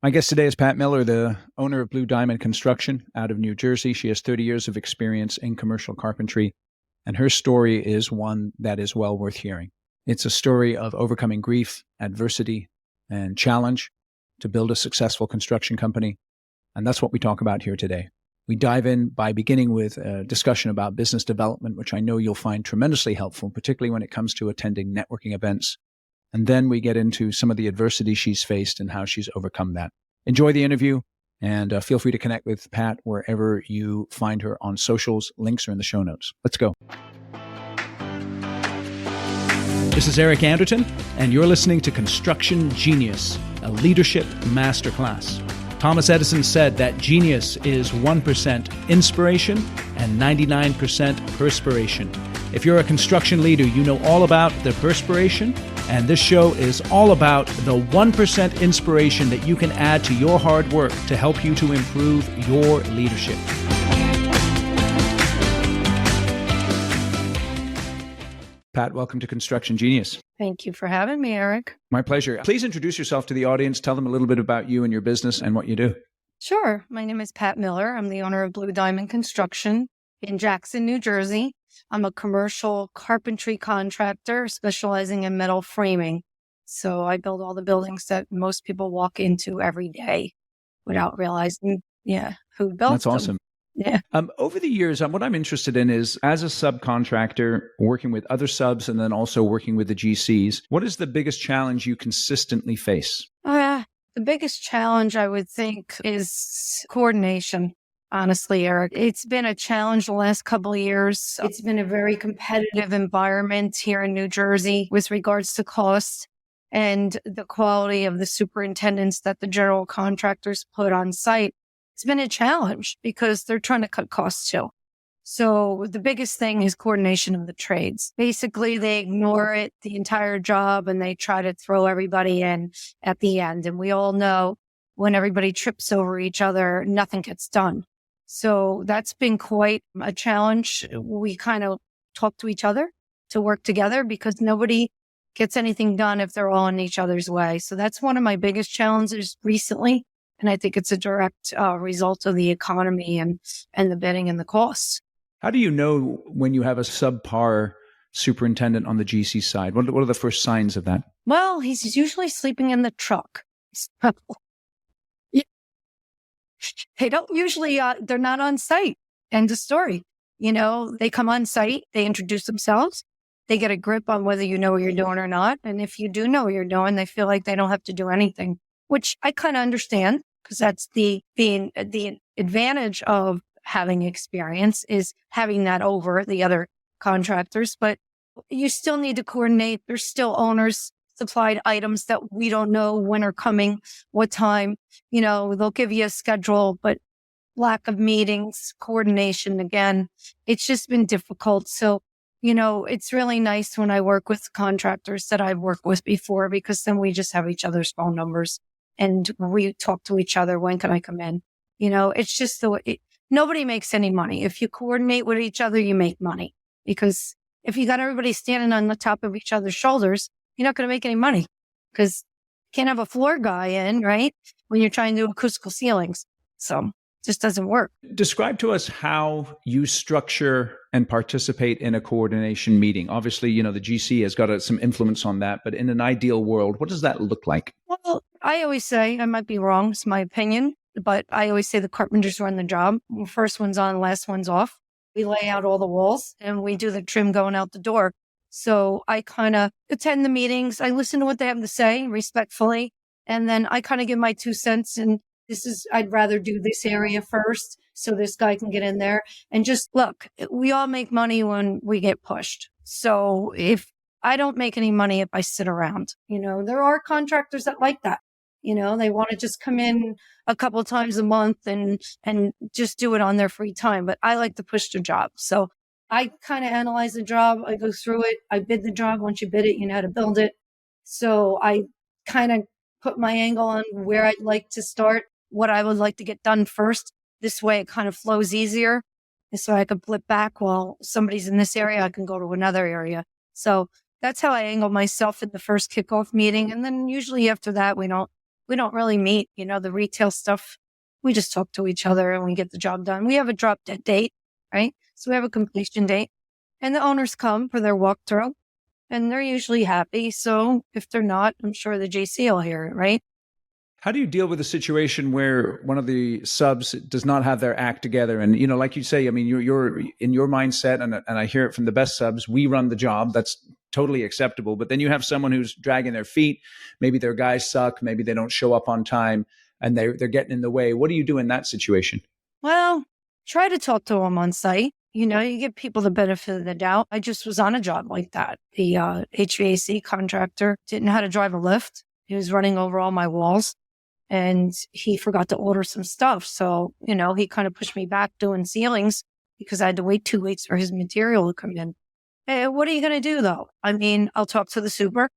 My guest today is Pat Miller, the owner of Blue Diamond Construction out of New Jersey. She has 30 years of experience in commercial carpentry, and her story is one that is well worth hearing. It's a story of overcoming grief, adversity, and challenge to build a successful construction company, and that's what we talk about here today. We dive in by beginning with a discussion about business development, which I know you'll find tremendously helpful, particularly when it comes to attending networking events. And then we get into some of the adversity she's faced and how she's overcome that. Enjoy the interview, and feel free to connect with Pat wherever you find her on socials. Links are in the show notes. Let's go. This is Eric Anderton, and you're listening to Construction Genius, a leadership masterclass. Thomas Edison said that genius is 1% inspiration and 99% perspiration. If you're a construction leader, you know all about the perspiration, and this show is all about the 1% inspiration that you can add to your hard work to help you to improve your leadership. Pat, welcome to Construction Genius. Thank you for having me, Eric. My pleasure. Please introduce yourself to the audience. Tell them a little bit about you and your business and what you do. Sure. My name is Pat Miller. I'm the owner of Blue Diamond Construction in Jackson, New Jersey. I'm a commercial carpentry contractor specializing in metal framing. So I build all the buildings that most people walk into every day without realizing, who built them. That's awesome. Yeah. Over the years, what I'm interested in is, as a subcontractor, working with other subs and then also working with the GCs, what is the biggest challenge you consistently face? The biggest challenge, I would think, is coordination. Honestly, Eric, it's been a challenge the last couple of years. It's been a very competitive environment here in New Jersey with regards to cost and the quality of the superintendents that the general contractors put on site. It's been a challenge because they're trying to cut costs too. So the biggest thing is coordination of the trades. Basically, they ignore it the entire job and they try to throw everybody in at the end. And we all know when everybody trips over each other, nothing gets done. So that's been quite a challenge. We kind of talk to each other to work together because nobody gets anything done if they're all in each other's way. So that's one of my biggest challenges recently. And I think it's a direct result of the economy and the bidding and the costs. How do you know when you have a subpar superintendent on the GC side? What are the first signs of that? Well, he's usually sleeping in the truck. They don't usually, they're not on site. End of story. They come on site, they introduce themselves, they get a grip on whether you know what you're doing or not. And if you do know what you're doing, they feel like they don't have to do anything, which I kind of understand because that's the advantage of having experience is having that over the other contractors. But you still need to coordinate. There's still owners supplied items that we don't know when are coming, what time. They'll give you a schedule, but lack of meetings, coordination, again, it's just been difficult. So, it's really nice when I work with contractors that I've worked with before because then we just have each other's phone numbers and we talk to each other. When can I come in? It's just the way nobody makes any money. If you coordinate with each other, you make money because if you got everybody standing on the top of each other's shoulders, you're not going to make any money because you can't have a floor guy in, right? When you're trying to do acoustical ceilings. So it just doesn't work. Describe to us how you structure and participate in a coordination meeting. Obviously, the GC has got some influence on that, but in an ideal world, what does that look like? Well, I always say, I might be wrong, it's my opinion, but I always say the carpenters run the job. First one's on, last one's off. We lay out all the walls and we do the trim going out the door. So I kind of attend the meetings. I listen to what they have to say respectfully. And then I kind of give my 2 cents. And I'd rather do this area first so this guy can get in there. And just look, we all make money when we get pushed. So if I don't make any money if I sit around, there are contractors that like that. They want to just come in a couple of times a month and just do it on their free time. But I like to push the job. So I kind of analyze the job. I go through it. I bid the job. Once you bid it, you know how to build it. So I kind of put my angle on where I'd like to start, what I would like to get done first. This way it kind of flows easier. This way I could flip back while somebody's in this area, I can go to another area. So that's how I angle myself in the first kickoff meeting. And then usually after that, we don't We don't really meet, the retail stuff. We just talk to each other and we get the job done. We have a drop dead date, right? So we have a completion date and the owners come for their walkthrough and they're usually happy. So if they're not, I'm sure the JC will hear it, right? How do you deal with a situation where one of the subs does not have their act together? And, like you say, I mean, you're in your mindset, and I hear it from the best subs, we run the job. That's totally acceptable. But then you have someone who's dragging their feet. Maybe their guys suck. Maybe they don't show up on time and they're getting in the way. What do you do in that situation? Well, try to talk to them on site. You give people the benefit of the doubt. I just was on a job like that. The HVAC contractor didn't know how to drive a lift. He was running over all my walls. And he forgot to order some stuff. So, he kind of pushed me back doing ceilings because I had to wait 2 weeks for his material to come in. Hey, what are you going to do though? I mean, I'll talk to the super.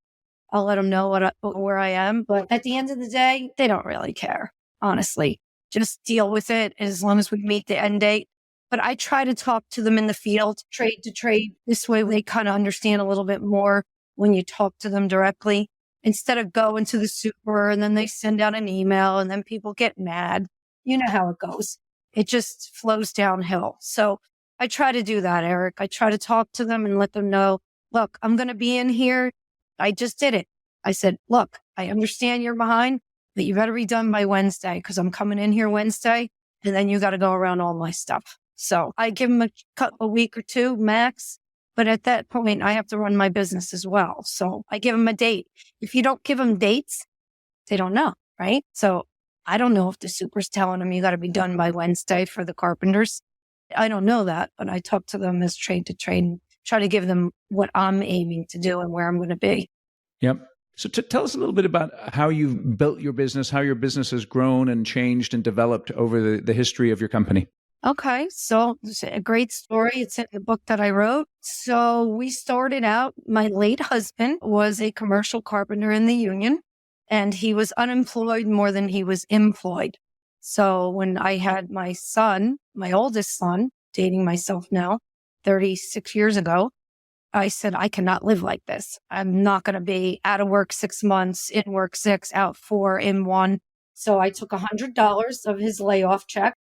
I'll let them know where I am. But at the end of the day, they don't really care. Honestly, just deal with it as long as we meet the end date. But I try to talk to them in the field, trade to trade. This way they kind of understand a little bit more when you talk to them directly. Instead of going to the super and then they send out an email and then people get mad. You know how it goes. It just flows downhill. So I try to do that, Eric. I try to talk to them and let them know, look, I'm going to be in here. I just did it. I said, look, I understand you're behind, but you better be done by Wednesday because I'm coming in here Wednesday and then you got to go around all my stuff. So I give them a week or two max. But at that point, I have to run my business as well. So I give them a date. If you don't give them dates, they don't know, right? So I don't know if the super's telling them you got to be done by Wednesday for the carpenters. I don't know that, but I talk to them as trade to trade and try to give them what I'm aiming to do and where I'm going to be. Yep. So tell us a little bit about how you've built your business, how your business has grown and changed and developed over the history of your company. Okay, so it's a great story. It's in the book that I wrote. So we started out, my late husband was a commercial carpenter in the union, and he was unemployed more than he was employed. So when I had my son, my oldest son, dating myself now, 36 years ago, I said, I cannot live like this. I'm not going to be out of work 6 months, in work 6, out 4, in 1. So I took $100 of his layoff check.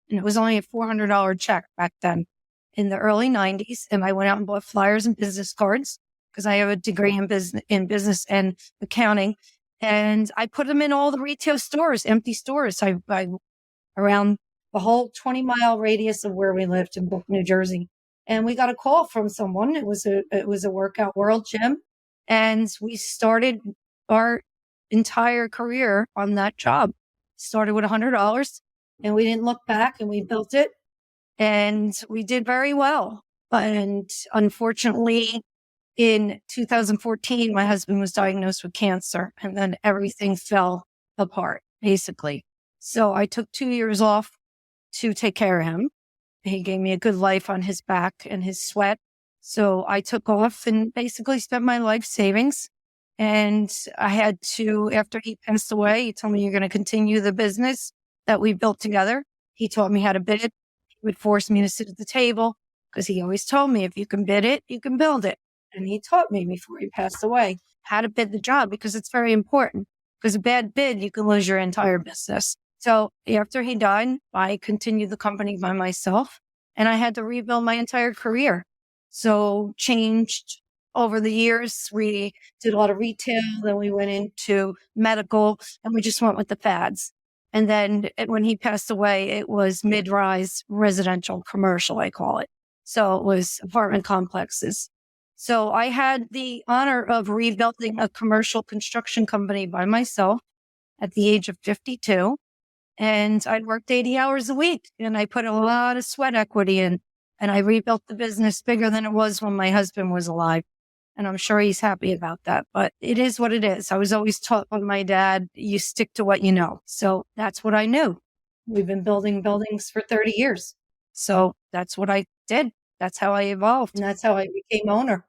And it was only a $400 check back then in the early 90s. And I went out and bought flyers and business cards because I have a degree in business and accounting. And I put them in all the retail stores, empty stores. I around the whole 20-mile radius of where we lived in Book, New Jersey. And we got a call from someone. It was a Workout World gym. And we started our entire career on that job. Started with $100. And we didn't look back and we built it and we did very well. And unfortunately, in 2014, my husband was diagnosed with cancer and then everything fell apart, basically. So I took 2 years off to take care of him. He gave me a good life on his back and his sweat. So I took off and basically spent my life savings. And I had to, after he passed away, he told me, you're going to continue the business that we built together. He taught me how to bid it. He would force me to sit at the table because he always told me if you can bid it, you can build it. And he taught me before he passed away how to bid the job because it's very important. Because a bad bid, you can lose your entire business. So after he died, I continued the company by myself and I had to rebuild my entire career. So changed over the years. We did a lot of retail, then we went into medical and we just went with the fads. And then when he passed away, it was mid-rise residential commercial, I call it. So it was apartment complexes. So I had the honor of rebuilding a commercial construction company by myself at the age of 52. And I'd worked 80 hours a week and I put a lot of sweat equity in and I rebuilt the business bigger than it was when my husband was alive. And I'm sure he's happy about that, but it is what it is. I was always taught by my dad, you stick to what you know. So that's what I knew. We've been building buildings for 30 years. So that's what I did. That's how I evolved. And that's how I became owner.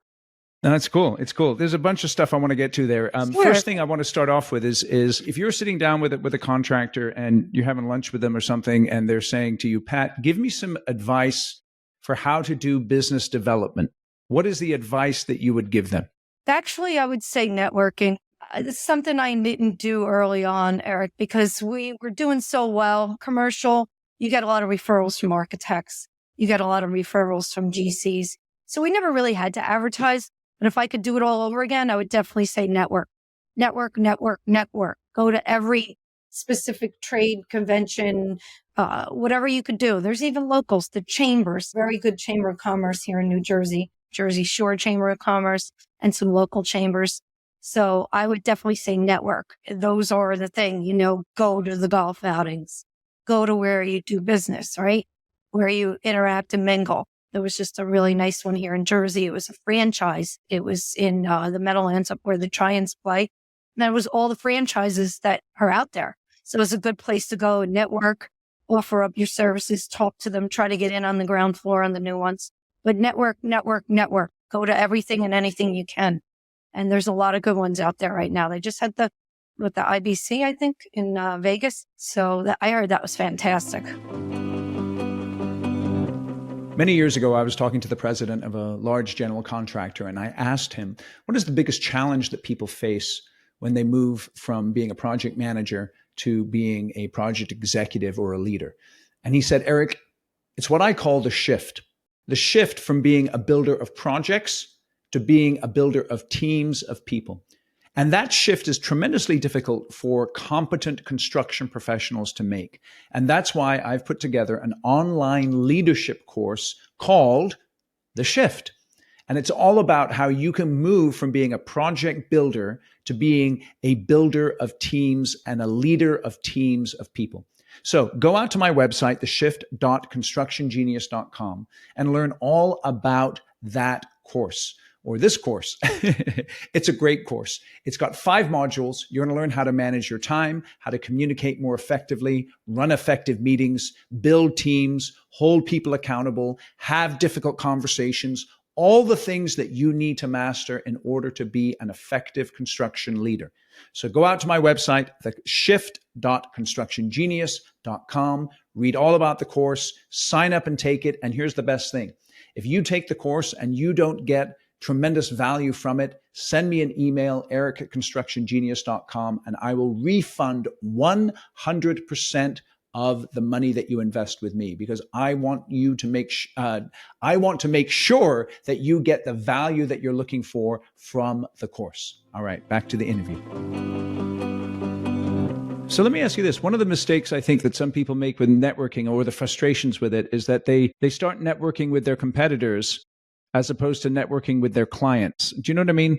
No, that's cool. It's cool. There's a bunch of stuff I want to get to there. Sure. First thing I want to start off with is if you're sitting down with a contractor and you're having lunch with them or something, and they're saying to you, Pat, give me some advice for how to do business development. What is the advice that you would give them? Actually, I would say networking. It's something I didn't do early on, Eric, because we were doing so well. Commercial, you get a lot of referrals from architects. You get a lot of referrals from GCs. So we never really had to advertise. But if I could do it all over again, I would definitely say network. Network, network, network. Go to every specific trade convention, whatever you could do. There's even locals, the chambers, very good chamber of commerce here in New Jersey, Jersey Shore Chamber of Commerce, and some local chambers. So I would definitely say network. Those are the thing, go to the golf outings, go to where you do business, right? Where you interact and mingle. There was just a really nice one here in Jersey. It was a franchise. It was in the Meadowlands up where the Giants play. And that was all the franchises that are out there. So it was a good place to go and network, offer up your services, talk to them, try to get in on the ground floor on the new ones. But network, network, network. Go to everything and anything you can. And there's a lot of good ones out there right now. They just had the IBC, I think, in Vegas. So I heard that was fantastic. Many years ago, I was talking to the president of a large general contractor, and I asked him, what is the biggest challenge that people face when they move from being a project manager to being a project executive or a leader? And he said, Eric, it's what I call the shift from being a builder of projects to being a builder of teams of people. And that shift is tremendously difficult for competent construction professionals to make. And that's why I've put together an online leadership course called The Shift. And it's all about how you can move from being a project builder to being a builder of teams and a leader of teams of people. So go out to my website, theshift.constructiongenius.com, and learn all about that course. Or this course. It's a great course. It's got 5 modules. You're going to learn how to manage your time, how to communicate more effectively, run effective meetings, build teams, hold people accountable, have difficult conversations, all the things that you need to master in order to be an effective construction leader. So go out to my website, theshift.constructiongenius.com, read all about the course, sign up and take it. And here's the best thing. If you take the course and you don't get tremendous value from it, send me an email, eric@constructiongenius.com, and I will refund 100% of the money that you invest with me, because I want to make sure that you get the value that you're looking for from the course. All right, back to the interview. So let me ask you this. One of the mistakes I think that some people make with networking, or the frustrations with it, is that they start networking with their competitors as opposed to networking with their clients. Do you know what I mean?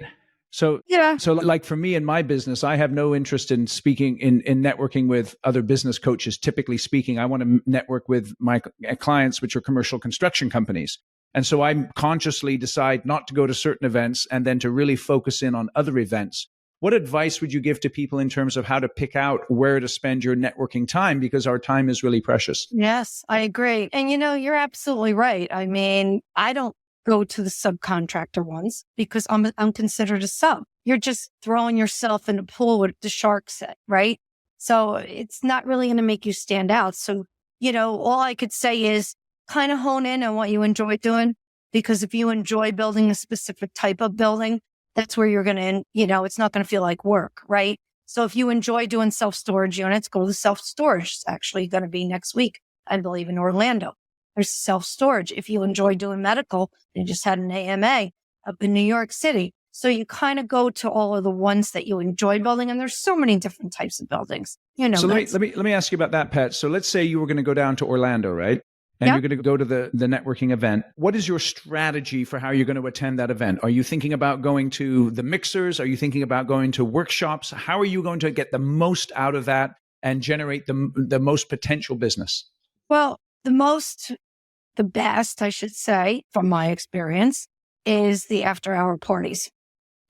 So, yeah. So like for me in my business, I have no interest in speaking in networking with other business coaches. Typically speaking, I want to network with my clients, which are commercial construction companies. And so I consciously decide not to go to certain events and then to really focus in on other events. What advice would you give to people in terms of how to pick out where to spend your networking time? Because our time is really precious. Yes, I agree. And you're absolutely right. I mean, I don't go to the subcontractor ones because I'm considered a sub. You're just throwing yourself in a pool with the sharks, right? So it's not really going to make you stand out. So, all I could say is kind of hone in on what you enjoy doing, because if you enjoy building a specific type of building, that's where you're going to, it's not going to feel like work, right? So if you enjoy doing self-storage units, go to the self-storage. It's actually going to be next week, I believe, in Orlando. There's self-storage. If you enjoy doing medical, they just had an AMA up in New York City. So you kind of go to all of the ones that you enjoy building, and there's so many different types of buildings. So let me ask you about that, Pat. So let's say you were going to go down to Orlando, right? And Yep. You're going to go to the networking event. What is your strategy for how you're going to attend that event? Are you thinking about going to the mixers? Are you thinking about going to workshops? How are you going to get the most out of that and generate the most potential business? Well, the best, I should say, from my experience, is the after-hour parties.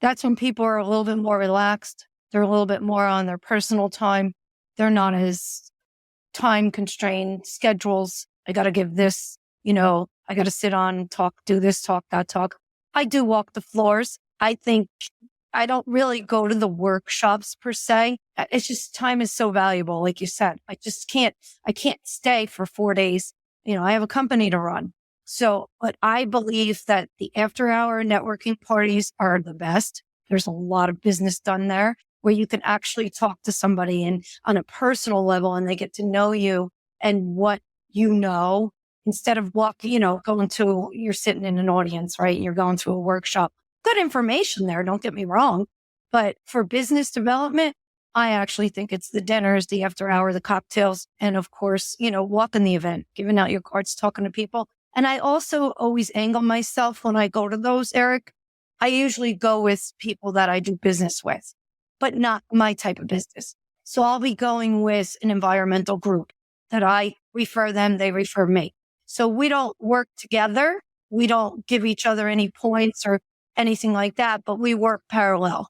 That's when people are a little bit more relaxed. They're a little bit more on their personal time. They're not as time-constrained schedules. I got to give this, I got to sit on, talk, do this, talk, that, talk. I do walk the floors. I think I don't really go to the workshops per se. It's just time is so valuable. Like you said, I can't stay for 4 days. I have a company to run. So, but I believe that the after hour networking parties are the best. There's a lot of business done there. where you can actually talk to somebody and on a personal level, and they get to know you and what you know, instead of you're sitting in an audience, right? You're going through a workshop. Good information there, don't get me wrong. But for business development, I actually think it's the dinners, the after hour, the cocktails, and of course, walking the event, giving out your cards, talking to people. And I also always angle myself when I go to those, Eric. I usually go with people that I do business with, but not my type of business. So I'll be going with an environmental group that I refer them, they refer me. So we don't work together. We don't give each other any points or anything like that, but we work parallel.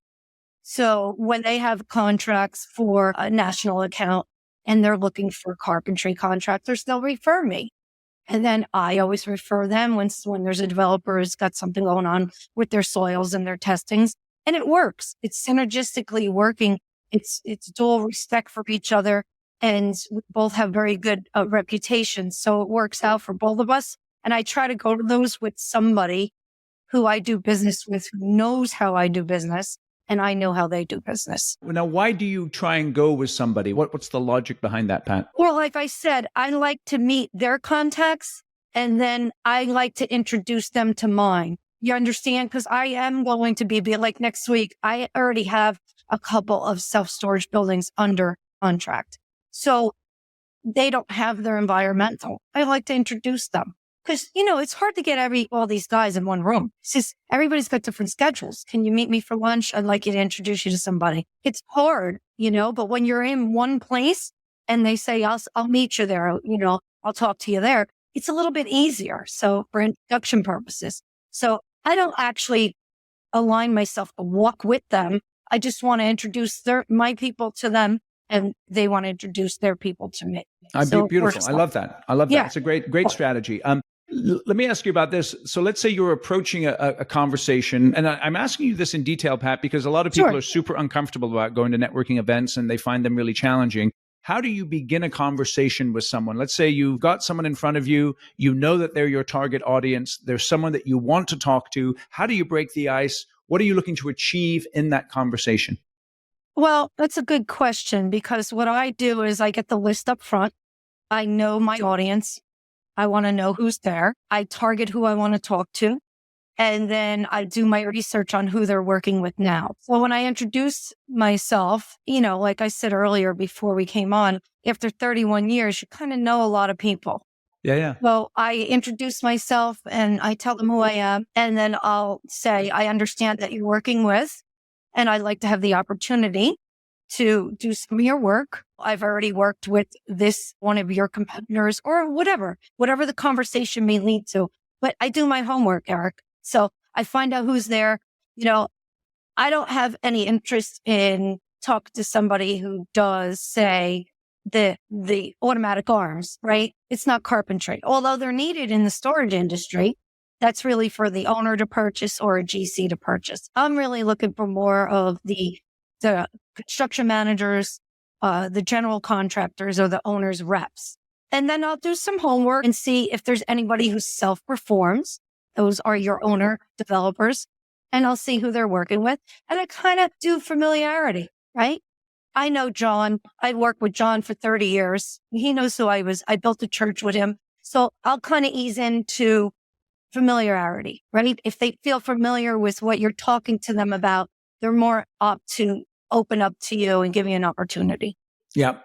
So when they have contracts for a national account and they're looking for carpentry contractors, they'll refer me. And then I always refer them when there's a developer who's got something going on with their soils and their testings. And it works. It's synergistically working. It's dual respect for each other. And we both have very good reputations. So it works out for both of us. And I try to go to those with somebody who I do business with, who knows how I do business, and I know how they do business. Now, why do you try and go with somebody? What's the logic behind that, Pat? Well, like I said, I like to meet their contacts, and then I like to introduce them to mine. You understand? Because I am going to be like next week, I already have a couple of self-storage buildings under contract. So they don't have their environmental. I like to introduce them. Because, it's hard to get all these guys in one room. It's just everybody's got different schedules. Can you meet me for lunch? I'd like you to introduce you to somebody. It's hard, but when you're in one place and they say, I'll meet you there, I'll talk to you there, it's a little bit easier. So for introduction purposes. So I don't actually align myself to walk with them. I just want to introduce my people to them, and they want to introduce their people to me. Beautiful. I love that. Yeah. It's a great strategy. Let me ask you about this. So let's say you're approaching a conversation, and I'm asking you this in detail, Pat, because a lot of people are super uncomfortable about going to networking events and they find them really challenging. How do you begin a conversation with someone? Let's say you've got someone in front of you, you know that they're your target audience, there's someone that you want to talk to. How do you break the ice? What are you looking to achieve in that conversation? Well, that's a good question, because what I do is I get the list up front. I know my audience. I want to know who's there. I target who I want to talk to. And then I do my research on who they're working with now. So when I introduce myself, like I said earlier before we came on, after 31 years, you kind of know a lot of people. Yeah. So I introduce myself and I tell them who I am. And then I'll say, I understand that you're working with, and I'd like to have the opportunity to do some of your work. I've already worked with this one of your competitors, or whatever the conversation may lead to. But I do my homework, Eric. So I find out who's there. I don't have any interest in talking to somebody who does, say, the automatic arms, right? It's not carpentry, although they're needed in the storage industry. That's really for the owner to purchase or a GC to purchase. I'm really looking for more of the construction managers, the general contractors, or the owner's reps. And then I'll do some homework and see if there's anybody who self-performs. Those are your owner developers. And I'll see who they're working with. And I kind of do familiarity, right? I know John. I worked with John for 30 years. He knows who I was. I built a church with him. So I'll kind of ease into familiarity, right? If they feel familiar with what you're talking to them about, they're more apt to open up to you and give you an opportunity. Yeah.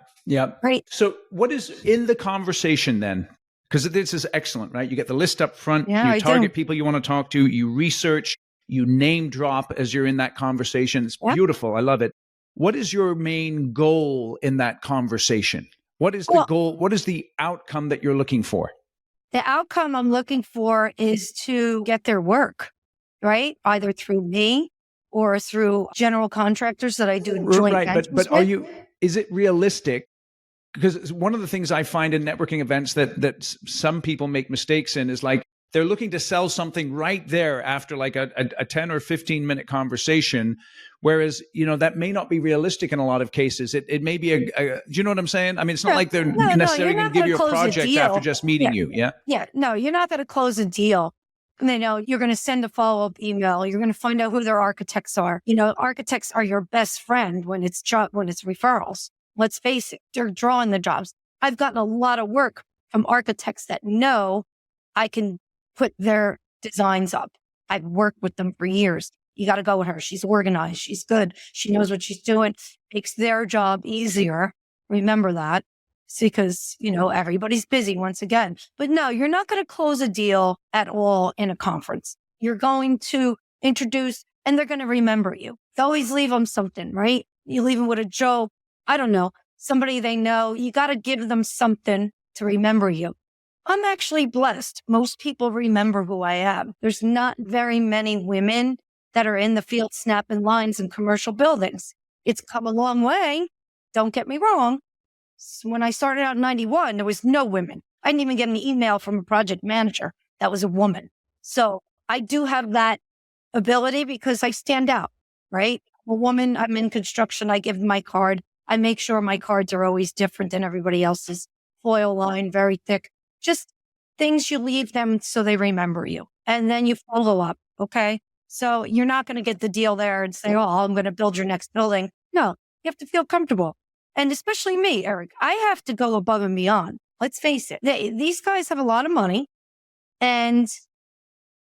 Right. So what is in the conversation then? Because this is excellent, right? You get the list up front, Yeah, you target people you want to talk to, you research, you name drop as you're in that conversation. It's beautiful. I love it. What is your main goal in that conversation? What is the goal? What is the outcome that you're looking for? The outcome I'm looking for is to get their work, right? Either through me or through general contractors that I do joint ventures with. Is it realistic? Because one of the things I find in networking events that some people make mistakes in is like, they're looking to sell something right there after like a 10 or 15 minute conversation. Whereas, that may not be realistic in a lot of cases. It may be do you know what I'm saying? I mean, it's not like they're necessarily going to give you a project after just meeting you. Yeah. Yeah. No, you're not going to close a deal You're going to send a follow-up email. You're going to find out who their architects are. Architects are your best friend when it's referrals. Let's face it, they're drawing the jobs. I've gotten a lot of work from architects that know I can put their designs up. I've worked with them for years. You got to go with her. She's organized. She's good. She knows what she's doing. Makes their job easier. Remember that. It's because, everybody's busy once again. But no, you're not going to close a deal at all in a conference. You're going to introduce, and they're going to remember you. You always leave them something, right? You leave them with a joke. I don't know. Somebody they know. You got to give them something to remember you. I'm actually blessed. Most people remember who I am. There's not very many women that are in the field snapping lines in commercial buildings. It's come a long way. Don't get me wrong. So when I started out in 91, there was no women. I didn't even get an email from a project manager that was a woman. So I do have that ability because I stand out, right? I'm a woman, I'm in construction, I give my card. I make sure my cards are always different than everybody else's. Foil line, very thick. Just things you leave them so they remember you. And then you follow up, okay? So you're not going to get the deal there and say, I'm going to build your next building. No, you have to feel comfortable. And especially me, Eric, I have to go above and beyond. Let's face it. These guys have a lot of money and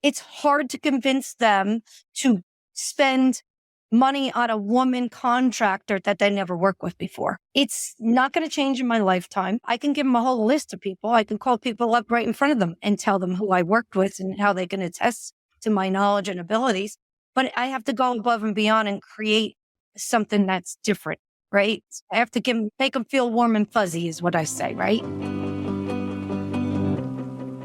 it's hard to convince them to spend money on a woman contractor that they never worked with before. It's not going to change in my lifetime. I can give them a whole list of people. I can call people up right in front of them and tell them who I worked with and how they can attest to my knowledge and abilities. But I have to go above and beyond and create something that's different, right? I have to make them feel warm and fuzzy is what I say, right?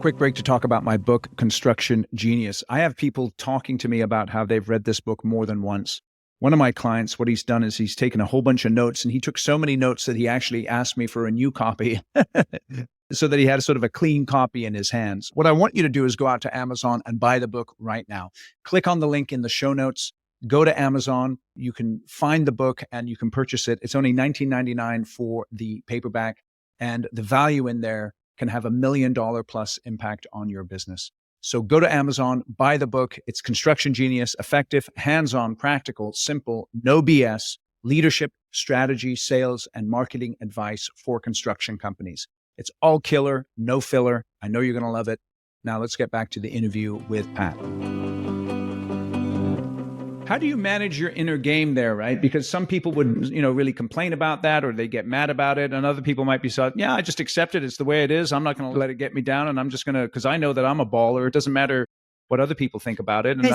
Quick break to talk about my book, Construction Genius. I have people talking to me about how they've read this book more than once. One of my clients, what he's done is he's taken a whole bunch of notes, and he took so many notes that he actually asked me for a new copy so that he had sort of a clean copy in his hands. What I want you to do is go out to Amazon and buy the book right now. Click on the link in the show notes. Go to Amazon. You can find the book and you can purchase it. It's only $19.99 for the paperback, and the value in there can have $1 million plus impact on your business. So go to Amazon, buy the book. It's Construction Genius, effective, hands-on, practical, simple, no BS, leadership, strategy, sales, and marketing advice for construction companies. It's all killer, no filler. I know you're going to love it. Now let's get back to the interview with Pat. How do you manage your inner game there, right? Because some people would, really complain about that, or they get mad about it. And other people might be I just accept it. It's the way it is. I'm not going to let it get me down. And I'm just going to, because I know that I'm a baller. It doesn't matter what other people think about it. And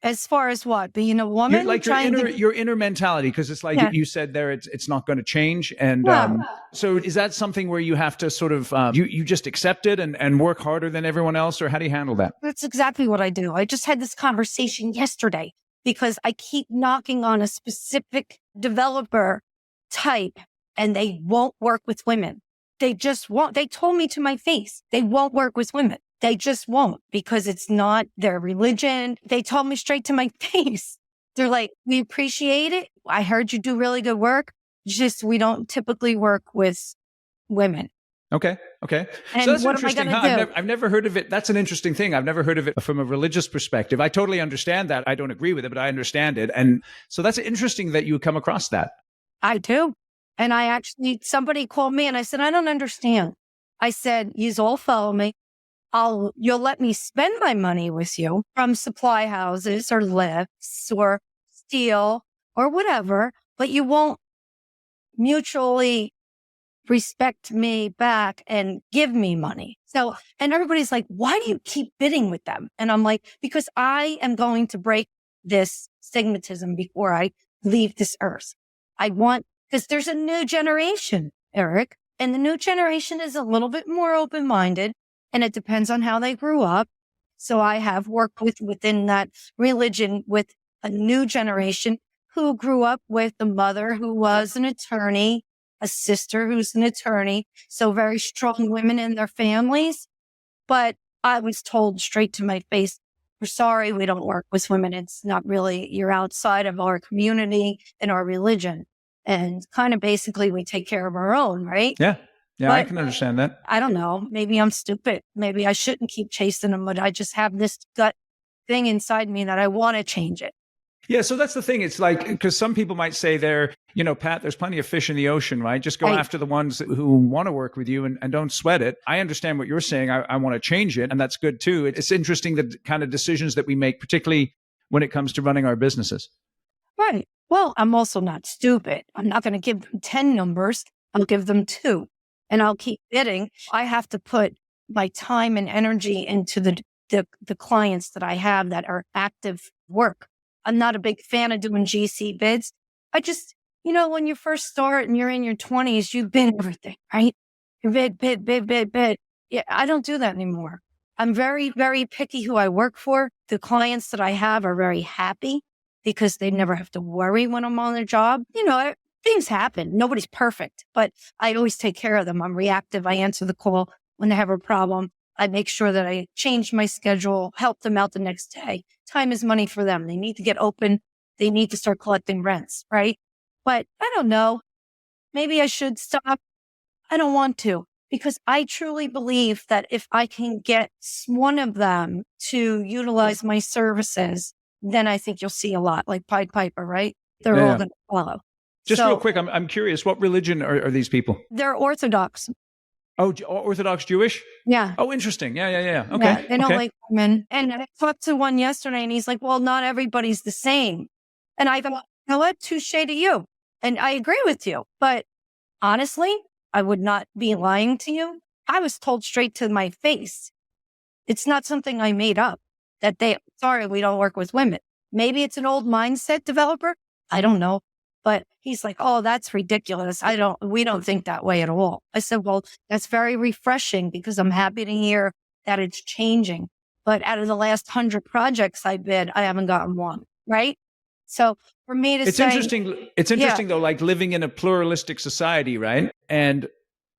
As far as what? Being a woman? Your inner mentality, because it's like you said there, it's not going to change. And so is that something where you have to sort of, you just accept it and work harder than everyone else? Or how do you handle that? That's exactly what I do. I just had this conversation yesterday because I keep knocking on a specific developer type and they won't work with women. They just won't. They told me to my face, they won't work with women. They just won't because it's not their religion. They told me straight to my face. They're like, we appreciate it. I heard you do really good work. Just we don't typically work with women. Okay. And so that's what am I interesting. going to do? I've never heard of it. That's an interesting thing. I've never heard of it from a religious perspective. I totally understand that. I don't agree with it, but I understand it. And so that's interesting that you come across that. I do. And somebody called me and I said, I don't understand. I said, yous all follow me. You'll let me spend my money with you from supply houses or lifts or steel or whatever, but you won't mutually respect me back and give me money. So, and everybody's like, why do you keep bidding with them? And I'm like, because I am going to break this stigmatism before I leave this earth. Because there's a new generation, Eric, and the new generation is a little bit more open-minded. And it depends on how they grew up. So I have worked within that religion with a new generation who grew up with a mother who was an attorney, a sister who's an attorney. So very strong women in their families. But I was told straight to my face, we're sorry, we don't work with women. It's not really, you're outside of our community and our religion. And kind of basically we take care of our own, right? Yeah. Yeah, I can understand that. I don't know. Maybe I'm stupid. Maybe I shouldn't keep chasing them, but I just have this gut thing inside me that I want to change it. Yeah, so that's the thing. It's like, because some people might say Pat, there's plenty of fish in the ocean, right? Just go after the ones who want to work with you and don't sweat it. I understand what you're saying. I want to change it, and that's good too. It's interesting the kind of decisions that we make, particularly when it comes to running our businesses. Right. Well, I'm also not stupid. I'm not going to give them 10 numbers. I'll give them 2, and I'll keep bidding. I have to put my time and energy into the clients that I have that are active work. I'm not a big fan of doing GC bids. I just, when you first start and you're in your 20s, you bid everything, right? You bid. Yeah, I don't do that anymore. I'm very, very picky who I work for. The clients that I have are very happy because they never have to worry when I'm on their job. Things happen. Nobody's perfect, but I always take care of them. I'm reactive. I answer the call when they have a problem. I make sure that I change my schedule, help them out the next day. Time is money for them. They need to get open. They need to start collecting rents, right? But I don't know. Maybe I should stop. I don't want to, because I truly believe that if I can get one of them to utilize my services, then I think you'll see a lot, like Pied Piper, right? They're all going to follow. Just real quick, I'm curious, what religion are these people? They're Orthodox. Oh, Orthodox Jewish? Yeah. Oh, interesting. Yeah. Okay. Yeah, they don't like women. And I talked to one yesterday and he's like, well, not everybody's the same. And I thought, you know what? Touche to you. And I agree with you. But honestly, I would not be lying to you. I was told straight to my face. It's not something I made up that sorry, we don't work with women. Maybe it's an old mindset developer. I don't know. But he's like, oh, that's ridiculous. We don't think that way at all. I said, well, that's very refreshing because I'm happy to hear that it's changing. But out of the last 100 projects I bid, I haven't gotten one. Right. So for me to say. It's interesting though, like living in a pluralistic society, right? And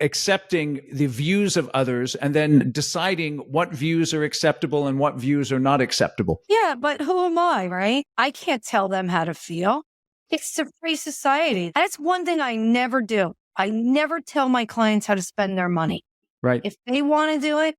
accepting the views of others and then deciding what views are acceptable and what views are not acceptable. Yeah. But who am I? Right. I can't tell them how to feel. It's a free society. That's one thing I never do. I never tell my clients how to spend their money. Right. If they want to do it,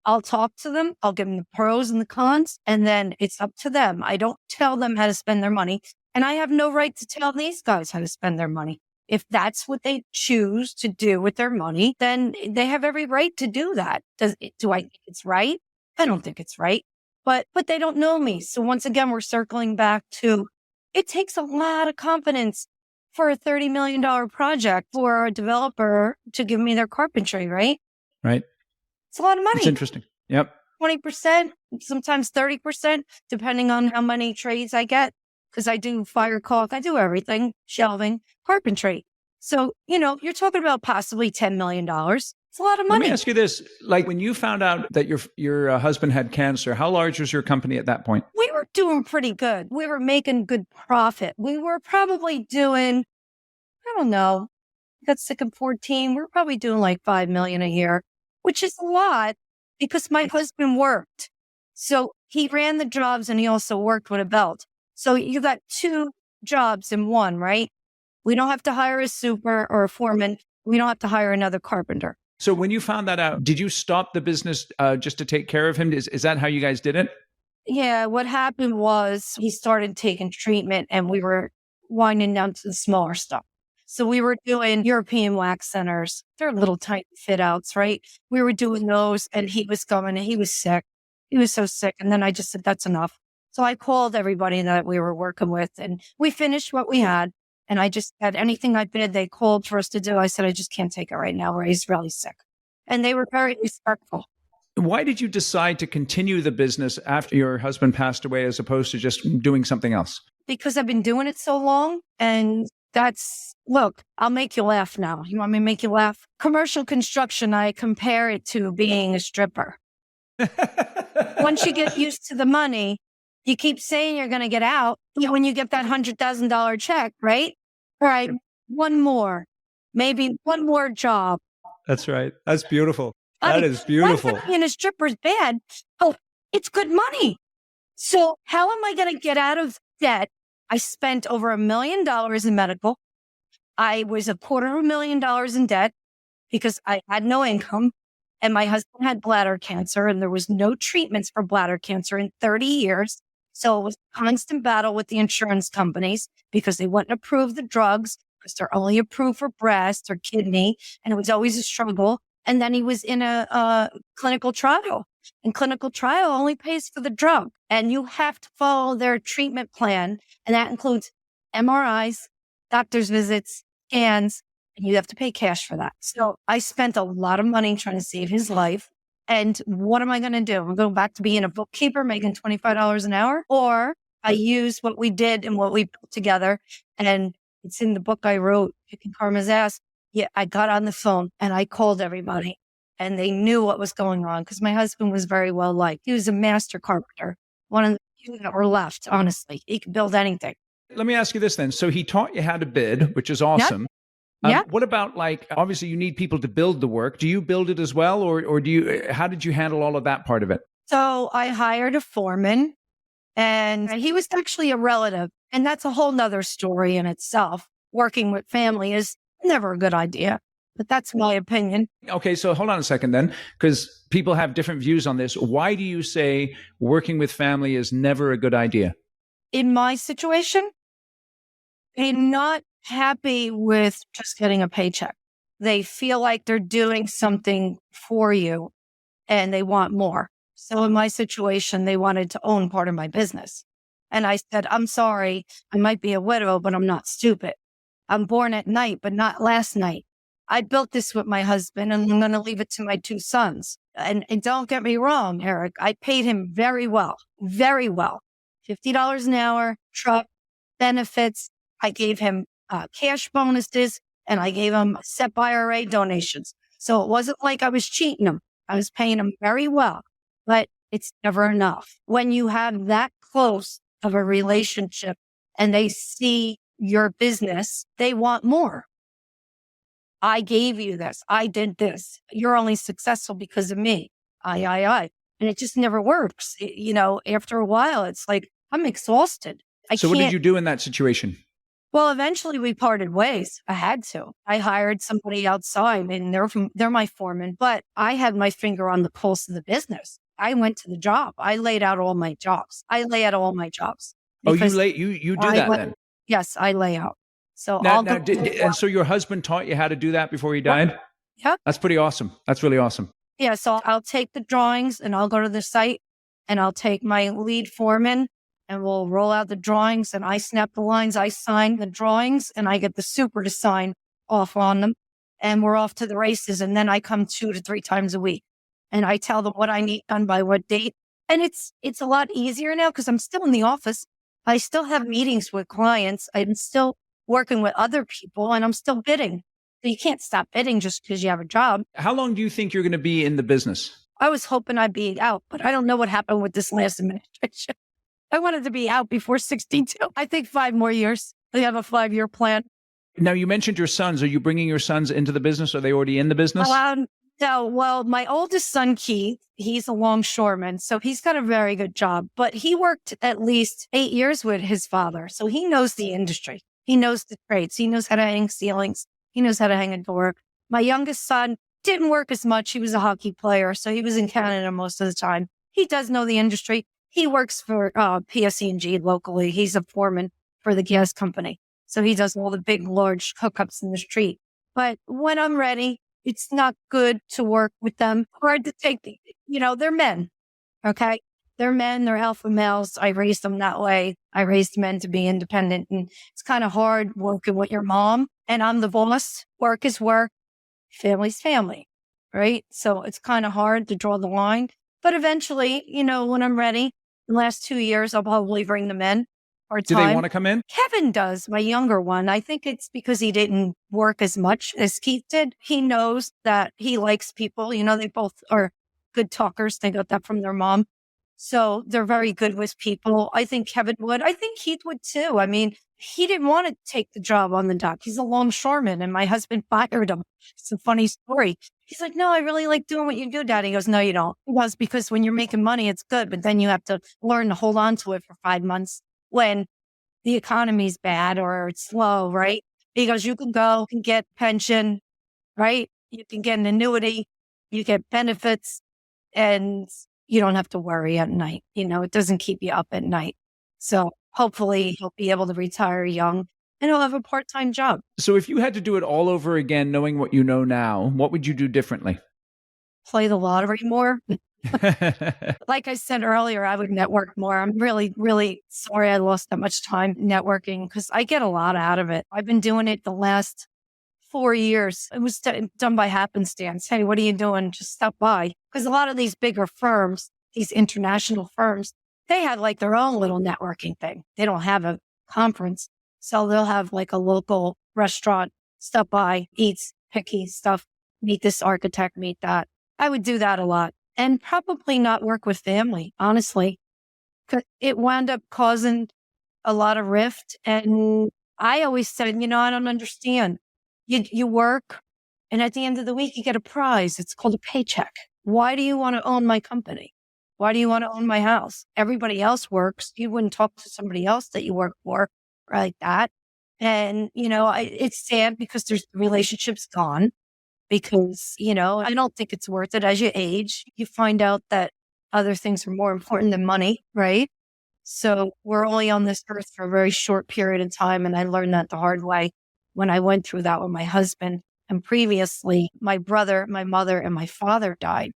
I'll talk to them. I'll give them the pros and the cons, and then it's up to them. I don't tell them how to spend their money, and I have no right to tell these guys how to spend their money. If that's what they choose to do with their money, then they have every right to do that. Do I think it's right? I don't think it's right, but they don't know me. So once again, we're circling back to it takes a lot of confidence for a $30 million project for a developer to give me their carpentry, right? Right. It's a lot of money. It's interesting. Yep. 20%, sometimes 30%, depending on how many trades I get. Because I do fire caulk, I do everything, shelving, carpentry. So, you're talking about possibly $10 million. It's a lot of money. Let me ask you this. Like when you found out that your husband had cancer, how large was your company at that point? We were doing pretty good. We were making good profit. We were probably doing, I don't know, got sick in 14. We're probably doing like $5 million a year, which is a lot because my husband worked. So he ran the jobs and he also worked with a belt. So you got 2 jobs in one, right? We don't have to hire a super or a foreman. We don't have to hire another carpenter. So when you found that out, did you stop the business just to take care of him? Is that how you guys did it? Yeah, what happened was he started taking treatment and we were winding down to the smaller stuff. So we were doing European wax centers. They're little tiny fit outs, right? We were doing those and he was coming and he was sick. He was so sick. And then I just said, that's enough. So I called everybody that we were working with and we finished what we had. And I just had anything I bid, they called for us to do. I said, I just can't take it right now, or he's really sick. And they were very respectful. Why did you decide to continue the business after your husband passed away as opposed to just doing something else? Because I've been doing it so long. And look, I'll make you laugh now. You want me to make you laugh? Commercial construction, I compare it to being a stripper. Once you get used to the money, you keep saying you're going to get out. When you get that $100,000 check, right? All right, maybe one more job. That's right. That's beautiful. That is beautiful. Being a stripper is bad. Oh, it's good money. So how am I going to get out of debt? I spent over $1 million in medical. I was $250,000 in debt. because I had no income and my husband had bladder cancer and there was no treatments for bladder cancer in 30 years. So it was a constant battle with the insurance companies because they wouldn't approve the drugs because they're only approved for breast or kidney. And it was always a struggle. And then he was in a clinical trial, and clinical trial only pays for the drug. And you have to follow their treatment plan. And that includes MRIs, doctor's visits, scans, and you have to pay cash for that. So I spent a lot of money trying to save his life. And what am I going to do? I'm going back to being a bookkeeper, making $25 an hour, or I use what we did and what we put together. And it's in the book I wrote, Kicking Karma's Ass. Yeah, I got on the phone and I called everybody and they knew what was going on because my husband was very well liked. He was a master carpenter, one of the few that were left, honestly. He could build anything. Let me ask you this then. So he taught you how to bid, which is awesome. Yeah. What about, like, obviously you need people to build the work. Do you build it as well? Or how did you handle all of that part of it? So I hired a foreman and he was actually a relative. And that's a whole nother story in itself. Working with family is never a good idea, but that's my opinion. Okay, so hold on a second then, because people have different views on this. Why do you say working with family is never a good idea? In my situation, they're not happy with just getting a paycheck. They feel like they're doing something for you and they want more. So in my situation, they wanted to own part of my business. And I said, I'm sorry, I might be a widow, but I'm not stupid. I'm born at night, but not last night. I built this with my husband and I'm going to leave it to my two sons. And don't get me wrong, Eric, I paid him very well, $50 an hour, truck, benefits. I gave him cash bonuses and I gave him SEP IRA donations. So it wasn't like I was cheating him. I was paying him very well, but it's never enough. When you have that close of a relationship and they see your business, they want more. I gave you this. I did this. You're only successful because of me. I. And it just never works. After a while, it's like, I'm exhausted. So what did you do in that situation? Well, eventually we parted ways. I had to. I hired somebody outside and they're my foreman, but I had my finger on the pulse of the business. I went to the job. I laid out all my jobs. I lay out all my jobs. Oh, you do that then? Yes, I lay out. So and so your husband taught you how to do that before he died? Yeah. That's pretty awesome. That's really awesome. Yeah. So I'll take the drawings and I'll go to the site and I'll take my lead foreman and we'll roll out the drawings and I snap the lines. I sign the drawings and I get the super to sign off on them and we're off to the races. And then I come 2 to 3 times a week and I tell them what I need done by what date. And it's a lot easier now because I'm still in the office. I still have meetings with clients. I'm still working with other people and I'm still bidding. So you can't stop bidding just because you have a job. How long do you think you're going to be in the business? I was hoping I'd be out, but I don't know what happened with this last administration. I wanted to be out before 62. I think 5 more years. They have a 5-year plan. Now, you mentioned your sons. Are you bringing your sons into the business? Are they already in the business? No, well, my oldest son, Keith, he's a longshoreman, so he's got a very good job. But he worked at least 8 years with his father, so he knows the industry. He knows the trades. He knows how to hang ceilings. He knows how to hang a door. My youngest son didn't work as much. He was a hockey player, so he was in Canada most of the time. He does know the industry. He works for PSE&G locally. He's a foreman for the gas company. So he does all the big, large hookups in the street. But when I'm ready, it's not good to work with them. Hard to take, they're men. Okay. They're men. They're alpha males. I raised them that way. I raised men to be independent. And it's kind of hard working with your mom. And I'm the boss. Work is work. Family's family. Right. So it's kind of hard to draw the line. But eventually, when I'm ready, the last 2 years, I'll probably bring them in. Do they want to come in? Kevin does, my younger one. I think it's because he didn't work as much as Keith did. He knows that he likes people. They both are good talkers. They got that from their mom. So they're very good with people. I think Kevin would. I think Keith would too. I mean, he didn't want to take the job on the dock. He's a longshoreman and my husband fired him. It's a funny story. He's like, no, I really like doing what you do, Daddy. He goes, no, you don't. He goes, because when you're making money, it's good. But then you have to learn to hold on to it for 5 months when the economy's bad or it's slow, right? He goes, you can go and get pension, right? You can get an annuity, you get benefits, and you don't have to worry at night. It doesn't keep you up at night. So hopefully he'll be able to retire young and he'll have a part-time job. So if you had to do it all over again, knowing what you know now, what would you do differently? Play the lottery more. Like I said earlier, I would network more. I'm really, really sorry I lost that much time networking because I get a lot out of it. I've been doing it the last 4 years. It was done by happenstance. Hey, what are you doing? Just stop by. Because a lot of these bigger firms, these international firms, they have like their own little networking thing. They don't have a conference. So they'll have like a local restaurant, stop by, eats, picky stuff, meet this architect, meet that. I would do that a lot and probably not work with family, honestly, because it wound up causing a lot of rift. And I always said, I don't understand. You work and at the end of the week, you get a prize. It's called a paycheck. Why do you want to own my company? Why do you want to own my house? Everybody else works. You wouldn't talk to somebody else that you work for like that. And, it's sad because the relationship's gone because, I don't think it's worth it. As you age, you find out that other things are more important than money, right? So we're only on this earth for a very short period of time. And I learned that the hard way when I went through that with my husband. And previously, my brother, my mother, and my father died.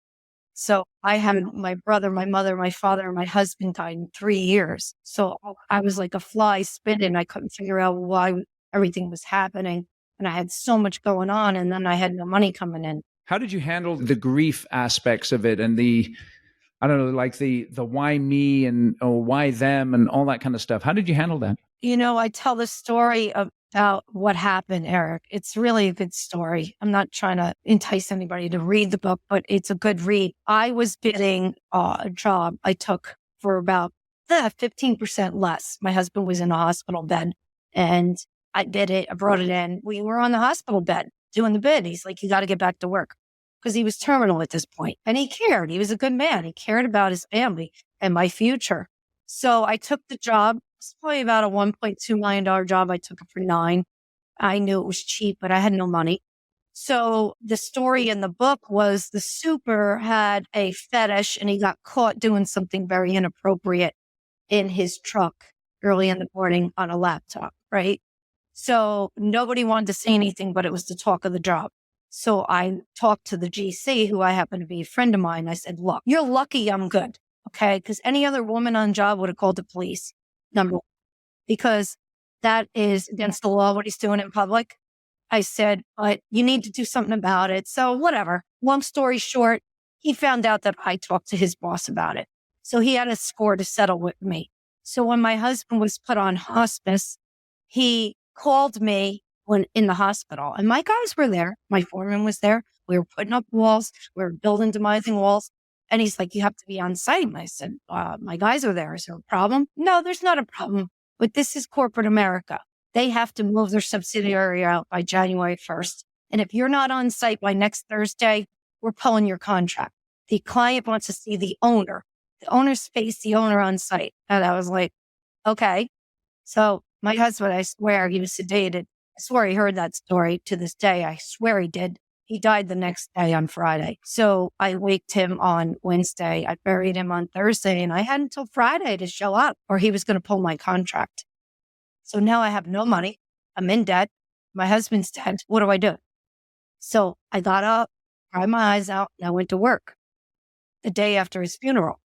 So I had my brother, my mother, my father, and my husband died in 3 years. So I was like a fly spinning. I couldn't figure out why everything was happening. And I had so much going on and then I had no money coming in. How did you handle the grief aspects of it and I don't know, like the why me and why them and all that kind of stuff? How did you handle that? I tell the story about what happened, Eric. It's really a good story. I'm not trying to entice anybody to read the book, but it's a good read. I was bidding a job I took for about 15% less. My husband was in a hospital bed and I bid it. I brought it in. We were on the hospital bed doing the bid. He's like, you got to get back to work because he was terminal at this point. And he cared. He was a good man. He cared about his family and my future. So I took the job. It's probably about a $1.2 million job. I took it for $9 million. I knew it was cheap, but I had no money. So the story in the book was the super had a fetish and he got caught doing something very inappropriate in his truck early in the morning on a laptop, right? So nobody wanted to say anything, but it was the talk of the job. So I talked to the GC, who I happen to be a friend of mine. I said, look, you're lucky I'm good. Okay. Because any other woman on job would have called the police. Number one, because that is against the law, what he's doing in public. I said, but you need to do something about it. So whatever. Long story short, he found out that I talked to his boss about it. So he had a score to settle with me. So when my husband was put on hospice, he called me when in the hospital and my guys were there. My foreman was there. We were putting up walls. We were building, demising walls. And he's like, you have to be on site. And I said, my guys are there. Is there a problem? No, there's not a problem. But this is corporate America. They have to move their subsidiary out by January 1st. And if you're not on site by next Thursday, we're pulling your contract. The client wants to see the owner. The owner's face, the owner on site. And I was like, okay. So my husband, I swear he was sedated. I swear he heard that story to this day. I swear he did. He died the next day on Friday. So I waked him on Wednesday. I buried him on Thursday and I had until Friday to show up or he was going to pull my contract. So now I have no money. I'm in debt. My husband's dead. What do I do? So I got up, cried my eyes out, and I went to work the day after his funeral.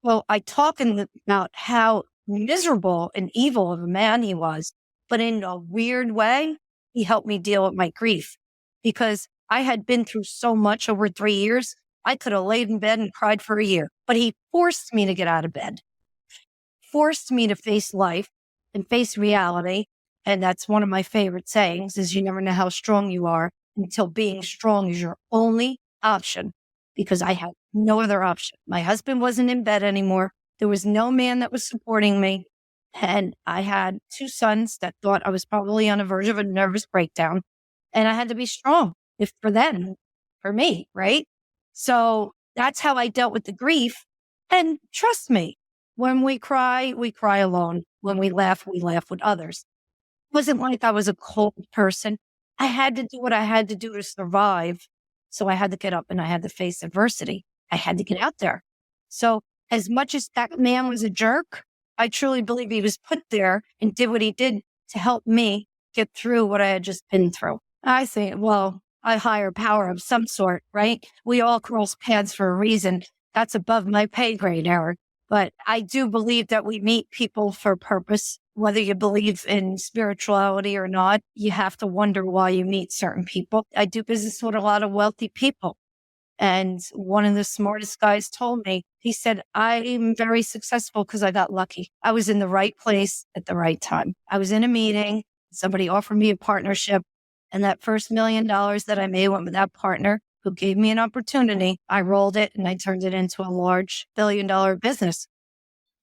Well, I talked about how miserable and evil of a man he was, but in a weird way, he helped me deal with my grief because I had been through so much over 3 years. I could have laid in bed and cried for a year, but he forced me to get out of bed, forced me to face life and face reality. And that's one of my favorite sayings is you never know how strong you are until being strong is your only option, because I had no other option. My husband wasn't in bed anymore. There was no man that was supporting me. And I had 2 sons that thought I was probably on the verge of a nervous breakdown. And I had to be strong for them, for me, right? So that's how I dealt with the grief. And trust me, when we cry alone. When we laugh with others. It wasn't like I was a cold person. I had to do what I had to do to survive. So I had to get up and I had to face adversity. I had to get out there. So as much as that man was a jerk, I truly believe he was put there and did what he did to help me get through what I had just been through. I say, well, a higher power of some sort, right? We all cross paths for a reason. That's above my pay grade, Eric. But I do believe that we meet people for a purpose. Whether you believe in spirituality or not, you have to wonder why you meet certain people. I do business with a lot of wealthy people. And one of the smartest guys told me, he said, I'm very successful because I got lucky. I was in the right place at the right time. I was in a meeting. Somebody offered me a partnership. And that first $1 million that I made went with that partner who gave me an opportunity. I rolled it and I turned it into a large $1 billion business.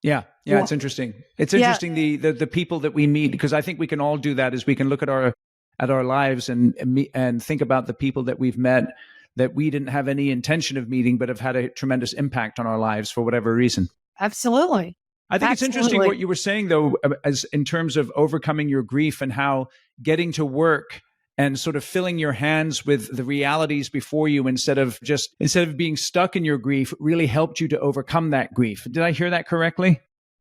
Yeah. Yeah. It's interesting. It's interesting the people that we meet, because I think we can all do that, is we can look at our lives and think about the people that we've met that we didn't have any intention of meeting, but have had a tremendous impact on our lives for whatever reason. Absolutely. I think it's interesting what you were saying, though, as in terms of overcoming your grief and how getting to work and sort of filling your hands with the realities before you instead of being stuck in your grief really helped you to overcome that grief. Did I hear that correctly?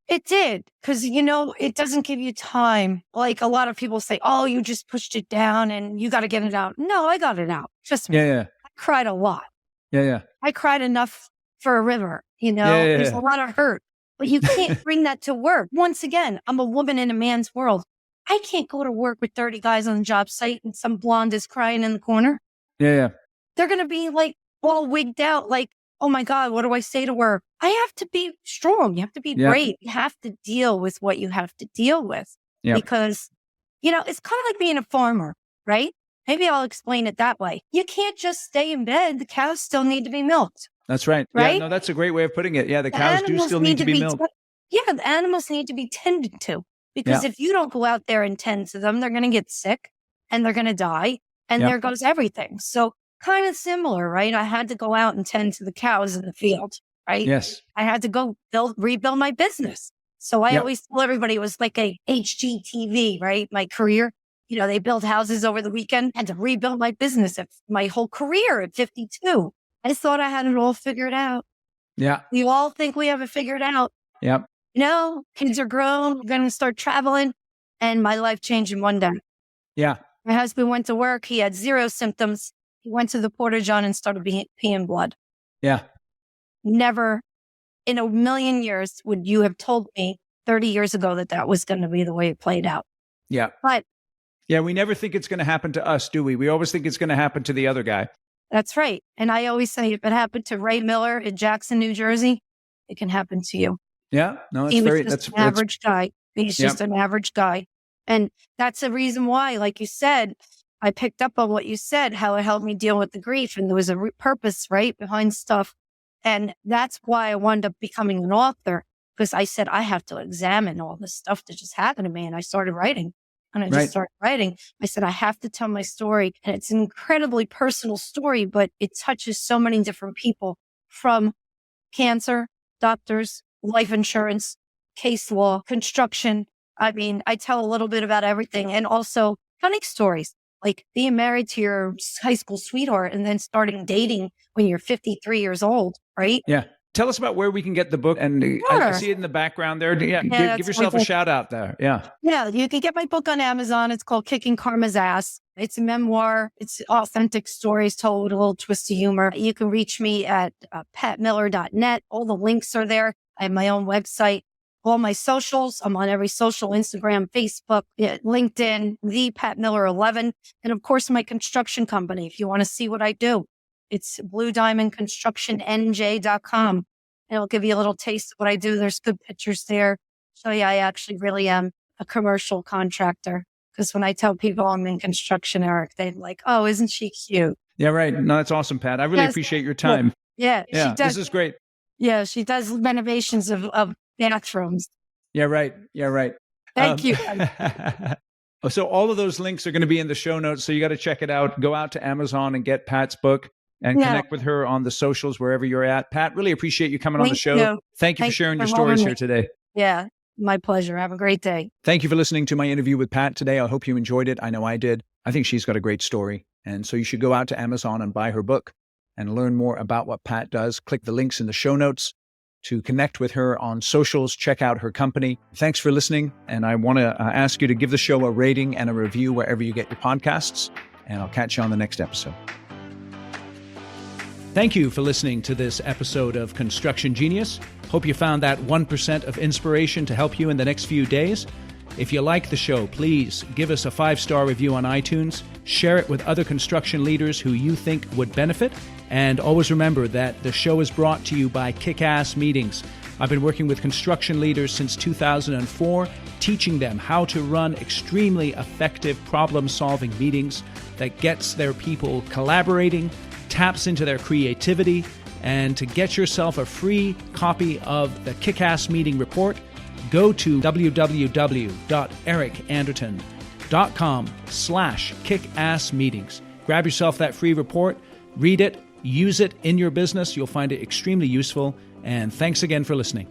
It did. Because, it doesn't give you time. Like a lot of people say, oh, you just pushed it down and you got to get it out. No, I got it out. Trust me. Yeah. I cried a lot. Yeah. I cried enough for a river. There's a lot of hurt, but you can't bring that to work. Once again, I'm a woman in a man's world. I can't go to work with 30 guys on the job site and some blonde is crying in the corner. Yeah. They're going to be like all wigged out, like, oh my God, what do I say to her? I have to be strong. You have to be brave. You have to deal with what you have to deal with because, it's kind of like being a farmer, right? Maybe I'll explain it that way. You can't just stay in bed. The cows still need to be milked. That's right. Right? Yeah, no, that's a great way of putting it. Yeah, the cows do still need to be milked. The animals need to be tended to. Because if you don't go out there and tend to them, they're going to get sick and they're going to die. And there goes everything. So kind of similar, right? I had to go out and tend to the cows in the field, right? Yes. I had to go rebuild my business. So I always tell everybody it was like a HGTV, right? My career, they build houses over the weekend and to rebuild my business, my whole career at 52. I thought I had it all figured out. Yeah. We all think we have it figured out. Yep. Kids are grown, we're going to start traveling, and my life changed in one day. Yeah. My husband went to work. He had 0 symptoms. He went to the Porta-John and started peeing blood. Yeah. Never in a million years would you have told me 30 years ago that was going to be the way it played out. Yeah. But we never think it's going to happen to us, do we? We always think it's going to happen to the other guy. That's right. And I always say, if it happened to Ray Miller in Jackson, New Jersey, it can happen to you. Yeah. No, he was just an average guy. He's just an average guy. And that's the reason why, like you said, I picked up on what you said, how it helped me deal with the grief. And there was a purpose, right, behind stuff. And that's why I wound up becoming an author, because I said, I have to examine all this stuff that just happened to me. And I started writing. And I just started writing. I said, I have to tell my story. And it's an incredibly personal story, but it touches so many different people, from cancer, doctors, life insurance, case law, construction. I mean, I tell a little bit about everything, and also funny stories, like being married to your high school sweetheart and then starting dating when you're 53 years old, right? Yeah. Tell us about where we can get the book. And I see it in the background there. Yeah. Give yourself a shout out there. Yeah. Yeah. You can get my book on Amazon. It's called Kicking Karma's Ass. It's a memoir. It's authentic stories told with a little twist of humor. You can reach me at patmiller.net. All the links are there. I have my own website, all my socials. I'm on every social, Instagram, Facebook, LinkedIn, the Pat Miller 11. And of course, my construction company. If you want to see what I do, it's bluediamondconstructionnj.com. And it'll give you a little taste of what I do. There's good pictures there. So I actually really am a commercial contractor. Because when I tell people I'm in construction, Eric, they're like, oh, isn't she cute? Yeah, right. No, that's awesome, Pat. I really appreciate your time. Yeah. She does. This is great. Yeah, she does renovations of bathrooms. Yeah, right. Thank you. So all of those links are going to be in the show notes. So you got to check it out. Go out to Amazon and get Pat's book and connect with her on the socials, wherever you're at. Pat, really appreciate you coming on the show. Thank you for sharing your stories here today. Yeah, my pleasure. Have a great day. Thank you for listening to my interview with Pat today. I hope you enjoyed it. I know I did. I think she's got a great story. And so you should go out to Amazon and buy her book and learn more about what Pat does. Click the links in the show notes to connect with her on socials. Check out her company. Thanks for listening. And I want to ask you to give the show a rating and a review wherever you get your podcasts. And I'll catch you on the next episode. Thank you for listening to this episode of Construction Genius. Hope you found that 1% of inspiration to help you in the next few days. If you like the show, please give us a 5-star review on iTunes, share it with other construction leaders who you think would benefit, and always remember that the show is brought to you by Kick-Ass Meetings. I've been working with construction leaders since 2004, teaching them how to run extremely effective problem-solving meetings that gets their people collaborating, taps into their creativity, and to get yourself a free copy of the Kick-Ass Meeting Report, go to www.ericanderton.com/kickassmeetings. Grab yourself that free report, read it, use it in your business. You'll find it extremely useful. And thanks again for listening.